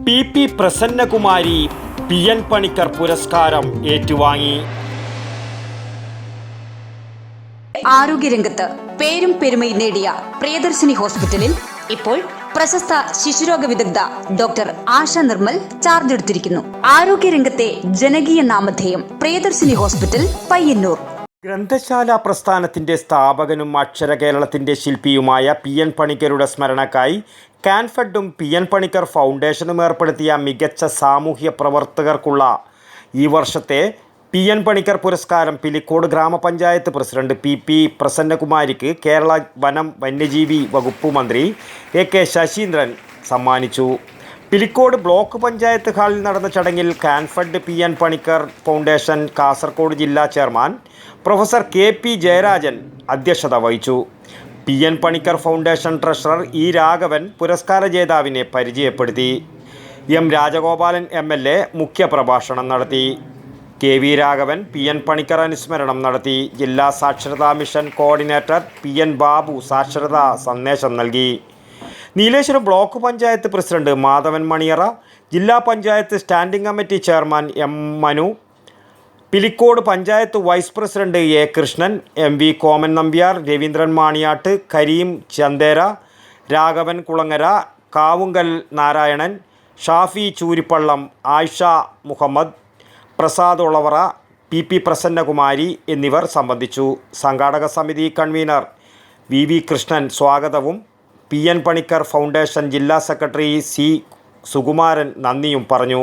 P Prasannakumari PN Panicker പുരസ്കാരം ഏറ്റുവാങ്ങി. ആരോഗ്യരംഗത്ത് പേരും പെരുമയും നേടിയ പ്രിയദർശിനി ഹോസ്പിറ്റലിൽ ഇപ്പോൾ പ്രശസ്ത ശിശുരോഗ വിദഗ്ധ ഡോക്ടർ ആശ നിർമ്മൽ ചാർജ് എടുത്തിരിക്കുന്നു. ആരോഗ്യരംഗത്തെ ജനകീയ നാമധേയം പ്രിയദർശിനി ഹോസ്പിറ്റൽ, പയ്യന്നൂർ. ഗ്രന്ഥശാല പ്രസ്ഥാനത്തിന്റെ സ്ഥാപകനും അക്ഷര കേരളത്തിന്റെ ശില്പിയുമായ PN പണിക്കരുടെ സ്മരണക്കായി കാൻഫെഡും PN പണിക്കർ ഫൗണ്ടേഷനും ഏർപ്പെടുത്തിയ മികച്ച സാമൂഹ്യ പ്രവർത്തകർക്കുള്ള ഈ വർഷത്തെ PN പണിക്കർ പുരസ്കാരം പിലിക്കോട് ഗ്രാമപഞ്ചായത്ത് പ്രസിഡന്റ് പി പ്രസന്നകുമാരിക്ക് കേരള വനം വന്യജീവി വകുപ്പ് മന്ത്രി AK ശശീന്ദ്രൻ സമ്മാനിച്ചു. പിലിക്കോട് ബ്ലോക്ക് പഞ്ചായത്ത് ഹാളിൽ നടന്ന ചടങ്ങിൽ കാൻഫെഡ് PN പണിക്കർ ഫൗണ്ടേഷൻ കാസർഗോഡ് ജില്ലാ ചെയർമാൻ പ്രൊഫസർ KP ജയരാജൻ അധ്യക്ഷത വഹിച്ചു. PN Panicker foundation treasurer E Raghavan പുരസ്കാര ജേതാവിനെ പരിചയപ്പെടുത്തി. M രാജഗോപാലൻ MLA മുഖ്യപ്രഭാഷണം നടത്തി. KV രാഘവൻ PN പണിക്കർ അനുസ്മരണം നടത്തി. ജില്ലാ സാക്ഷരതാ മിഷൻ കോർഡിനേറ്റർ PN ബാബു സാക്ഷരതാ സന്ദേശം നൽകി. നീലേശ്വരം ബ്ലോക്ക് പഞ്ചായത്ത് പ്രസിഡന്റ് മാധവൻ മണിയറ, ജില്ലാ panchayat standing committee chairman M Manu, Pilicode panchayat vice president A Krishnan, MV Koman Nambiar, Raveendran Maniyat, Kareem Chandera, Raghavan Kulangara, Kavungal Narayanan, Shafi Churippallam, Ayisha Muhammad, Prasad Olavara, P Prasannakumari എന്നിവർ സംബന്ധിച്ചു. സംഘാടക സമിതി കൺവീനർ VV കൃഷ്ണൻ സ്വാഗതവും PN പണിക്കർ ഫൗണ്ടേഷൻ ജില്ലാ സെക്രട്ടറി C സുകുമാരൻ നന്ദിയും പറഞ്ഞു.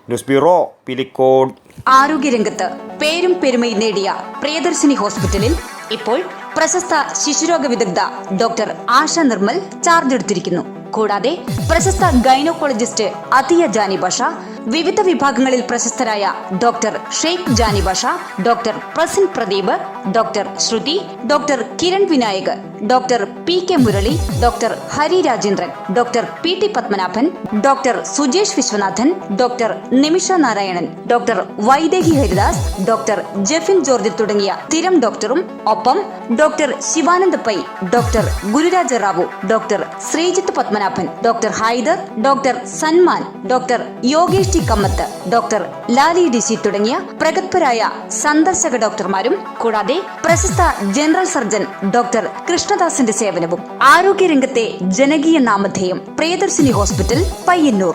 News bureau, Pilicode. ആരോഗ്യരംഗത്ത് പേരും പെരുമയും നേടിയ പ്രിയദർശിനി ഹോസ്പിറ്റലിൽ ഇപ്പോൾ പ്രശസ്ത ശിശുരോഗ വിദഗ്ധ ഡോക്ടർ ആശ നിർമ്മൽ ചാർജ് എടുത്തിരിക്കുന്നു. കൂടാതെ പ്രശസ്ത ഗൈനോക്കോളജിസ്റ്റ് അതിയ ജാനി ഭാഷ, വിവിധ വിഭാഗങ്ങളിൽ പ്രശസ്തരായ doctor Sheikh Jani Basha, doctor Prasin Pradeep, doctor Shruti, doctor Kiran Vinayak, doctor PK Murali, doctor Hari Rajendran, doctor PT Padmanabhan, doctor Sujesh Viswanathan, doctor Nimisha Narayanan, doctor Vaidehi Haridas, doctor Jeffin George തുടങ്ങിയ സ്ഥിരം ഡോക്ടറും ഒപ്പം doctor Shivanand Pai, doctor Gururaja Rao, doctor Sreejith Padmanabhan, doctor Haider, doctor Sanman, doctor Yogesh T Kamath, doctor Lali DC തുടങ്ങിയ പ്രഗത്ഭരായ സന്ദർശക ഡോക്ടർമാരും കൂടാതെ പ്രശസ്ത ജനറൽ സർജൻ ഡോക്ടർ കൃഷ്ണദാസിന്റെ സേവനവും. ആരോഗ്യരംഗത്തെ ജനകീയ നാമധേയം പ്രിയദർശിനി ഹോസ്പിറ്റൽ, പയ്യന്നൂർ.